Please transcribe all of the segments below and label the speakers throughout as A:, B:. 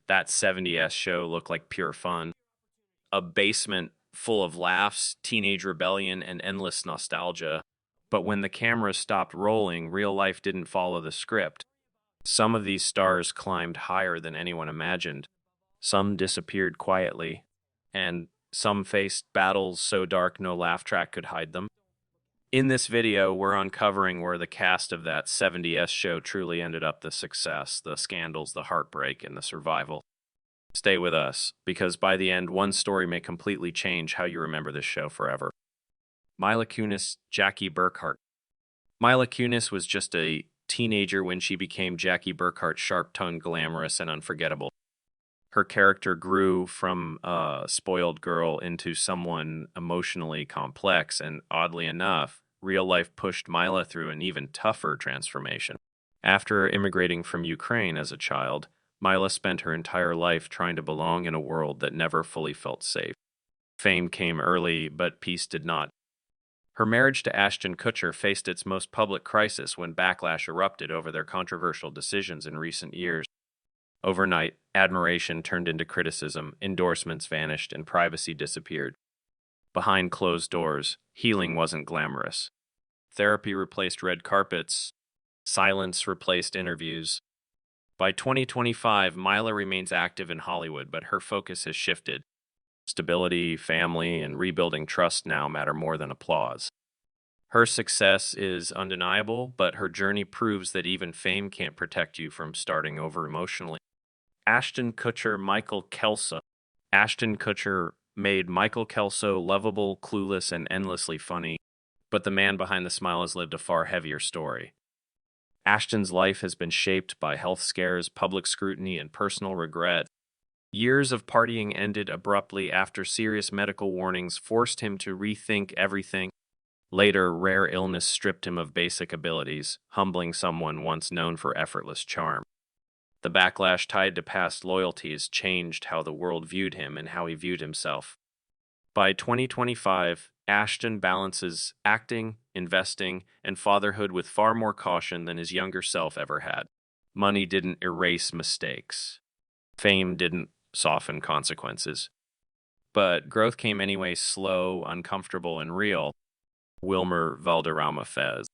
A: That 70s show looked like pure fun. A basement full of laughs, teenage rebellion, and endless nostalgia. But when the camera stopped rolling, real life didn't follow the script. Some of these stars climbed higher than anyone imagined. Some disappeared quietly, and some faced battles so dark no laugh track could hide them. In this video, we're uncovering where the cast of that 70s show truly ended up the success, the scandals, the heartbreak, and the survival. Stay with us, because by the end, one story may completely change how you remember this show forever. Mila Kunis, Jackie Burkhart. Mila Kunis was just a teenager when she became Jackie Burkhart, sharp-tongued, glamorous, and unforgettable. Her character grew from a spoiled girl into someone emotionally complex, and oddly enough, real life pushed Mila through an even tougher transformation. After immigrating from Ukraine as a child, Mila spent her entire life trying to belong in a world that never fully felt safe. Fame came early, but peace did not. Her marriage to Ashton Kutcher faced its most public crisis when backlash erupted over their controversial decisions in recent years. Overnight, admiration turned into criticism, endorsements vanished, and privacy disappeared. Behind closed doors, healing wasn't glamorous. Therapy replaced red carpets, silence replaced interviews. By 2025, Mila remains active in Hollywood, but her focus has shifted. Stability, family, and rebuilding trust now matter more than applause. Her success is undeniable, but her journey proves that even fame can't protect you from starting over emotionally. Ashton Kutcher, Michael Kelso. Ashton Kutcher made Michael Kelso lovable, clueless, and endlessly funny, but the man behind the smile has lived a far heavier story. Ashton's life has been shaped by health scares, public scrutiny, and personal regret. Years of partying ended abruptly after serious medical warnings forced him to rethink everything. Later, rare illness stripped him of basic abilities, humbling someone once known for effortless charm. The backlash tied to past loyalties changed how the world viewed him and how he viewed himself. By 2025, Ashton balances acting, investing, and fatherhood with far more caution than his younger self ever had. Money didn't erase mistakes. Fame didn't soften consequences. But growth came anyway, slow, uncomfortable, and real. Wilmer Valderrama Fez.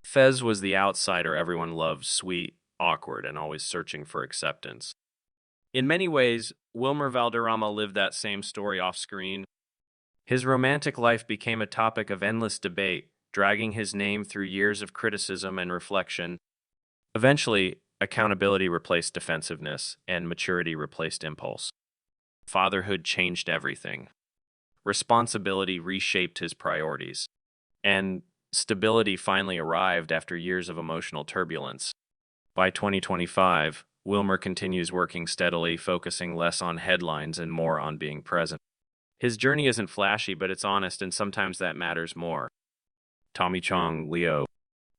A: Fez was the outsider everyone loved, sweet, awkward, and always searching for acceptance. In many ways, Wilmer Valderrama lived that same story off screen. His romantic life became a topic of endless debate, dragging his name through years of criticism and reflection. Eventually, accountability replaced defensiveness, and maturity replaced impulse. Fatherhood changed everything. Responsibility reshaped his priorities. And stability finally arrived after years of emotional turbulence. By 2025, Wilmer continues working steadily, focusing less on headlines and more on being present. His journey isn't flashy, but it's honest, and sometimes that matters more. Tommy Chong, Leo.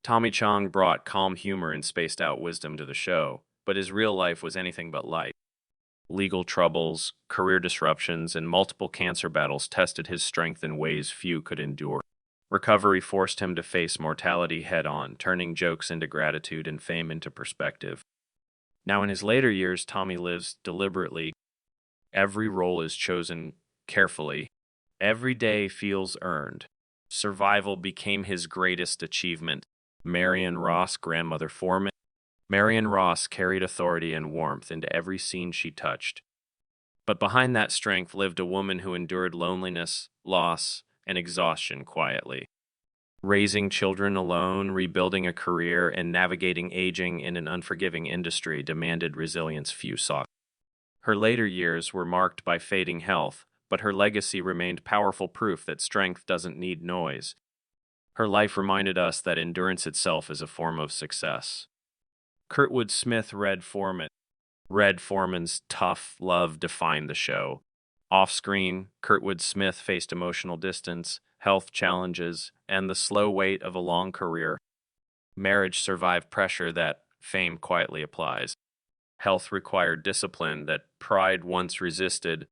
A: Tommy Chong brought calm humor and spaced-out wisdom to the show, but his real life was anything but light. Legal troubles, career disruptions, and multiple cancer battles tested his strength in ways few could endure. Recovery forced him to face mortality head-on, turning jokes into gratitude and fame into perspective. Now, in his later years, Tommy lives deliberately. Every role is chosen carefully. Every day feels earned. Survival became his greatest achievement. Marion Ross, grandmother Forman. Marion Ross carried authority and warmth into every scene she touched. But behind that strength lived a woman who endured loneliness, loss, and exhaustion quietly. Raising children alone, rebuilding a career, and navigating aging in an unforgiving industry demanded resilience few saw. Her later years were marked by fading health, but her legacy remained powerful proof that strength doesn't need noise. Her life reminded us that endurance itself is a form of success. Kurtwood Smith read Forman. Red Forman's tough love defined the show. Off-screen, Kurtwood Smith faced emotional distance, health challenges, and the slow weight of a long career. Marriage survived pressure that fame quietly applies. Health required discipline that pride once resisted.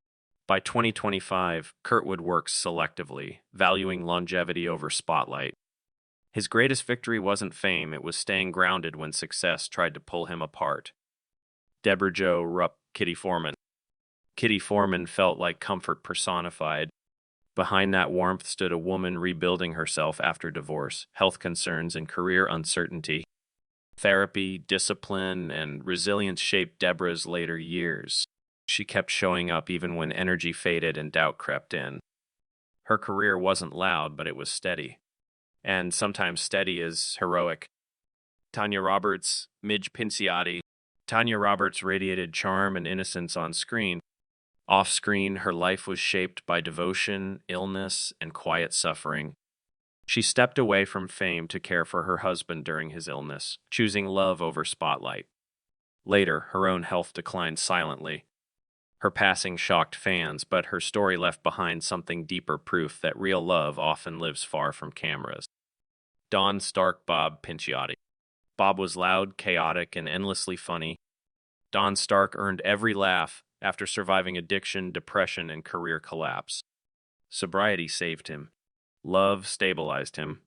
A: By 2025, Kurtwood works selectively, valuing longevity over spotlight. His greatest victory wasn't fame, it was staying grounded when success tried to pull him apart. Deborah Jo Rupp. Kitty Forman. Kitty Forman felt like comfort personified. Behind that warmth stood a woman rebuilding herself after divorce, health concerns, and career uncertainty. Therapy, discipline, and resilience shaped Deborah's later years. She kept showing up even when energy faded and doubt crept in. Her career wasn't loud, but it was steady. And sometimes steady is heroic. Tanya Roberts, Midge Pinciotti. Tanya Roberts radiated charm and innocence on screen. Off screen, her life was shaped by devotion, illness, and quiet suffering. She stepped away from fame to care for her husband during his illness, choosing love over spotlight. Later, her own health declined silently. Her passing shocked fans, but her story left behind something deeper, proof that real love often lives far from cameras. Don Stark Bob Pinciotti. Bob was loud, chaotic, and endlessly funny. Don Stark earned every laugh after surviving addiction, depression, and career collapse. Sobriety saved him. Love stabilized him.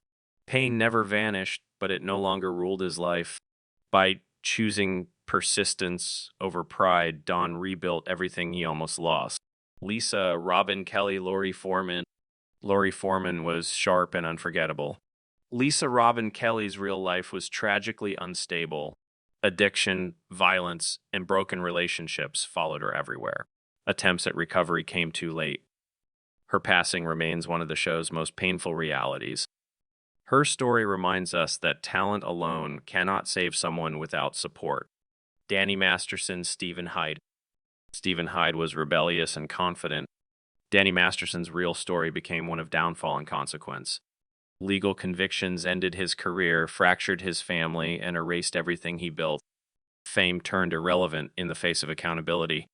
A: Pain never vanished, but it no longer ruled his life. By choosing persistence over pride, Don rebuilt everything he almost lost. Lisa, Robin Kelly, Lori Forman. Lori Forman was sharp and unforgettable. Lisa Robin Kelly's real life was tragically unstable. Addiction, violence, and broken relationships followed her everywhere. Attempts at recovery came too late. Her passing remains one of the show's most painful realities. Her story reminds us that talent alone cannot save someone without support. Danny Masterson's Stephen Hyde. Stephen Hyde was rebellious and confident. Danny Masterson's real story became one of downfall and consequence. Legal convictions ended his career, fractured his family, and erased everything he built. Fame turned irrelevant in the face of accountability.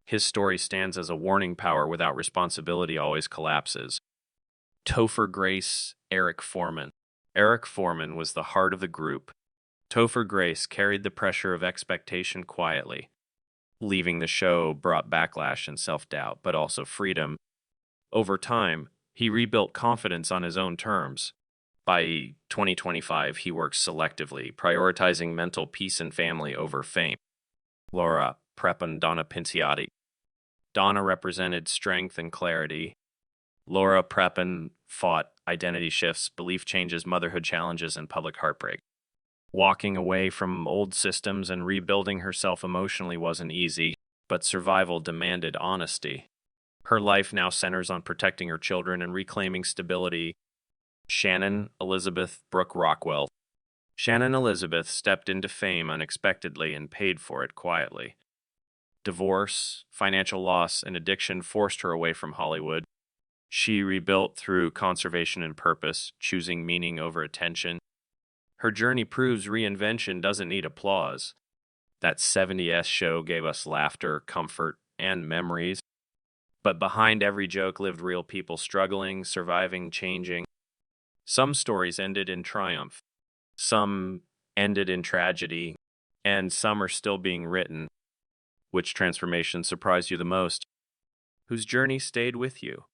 A: His story stands as a warning: power without responsibility always collapses. Topher Grace, Eric Forman. Eric Forman was the heart of the group. Topher Grace carried the pressure of expectation quietly. Leaving the show brought backlash and self-doubt, but also freedom. Over time, he rebuilt confidence on his own terms. By 2025, he works selectively, prioritizing mental peace and family over fame. Laura Prepon, Donna Pinciotti. Donna represented strength and clarity. Laura Prepon fought identity shifts, belief changes, motherhood challenges, and public heartbreak. Walking away from old systems and rebuilding herself emotionally wasn't easy, but survival demanded honesty. Her life now centers on protecting her children and reclaiming stability. Shannon Elizabeth Brooke Rockwell. Shannon Elizabeth stepped into fame unexpectedly and paid for it quietly. Divorce, financial loss, and addiction forced her away from Hollywood. She rebuilt through conservation and purpose, choosing meaning over attention. Her journey proves reinvention doesn't need applause. That 70s show gave us laughter, comfort, and memories. But behind every joke lived real people struggling, surviving, changing. Some stories ended in triumph. Some ended in tragedy. And some are still being written. Which transformation surprised you the most? Whose journey stayed with you?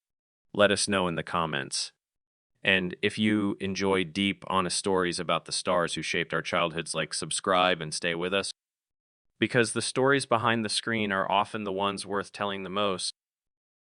A: Let us know in the comments. And if you enjoy deep, honest stories about the stars who shaped our childhoods, subscribe and stay with us. Because the stories behind the screen are often the ones worth telling the most.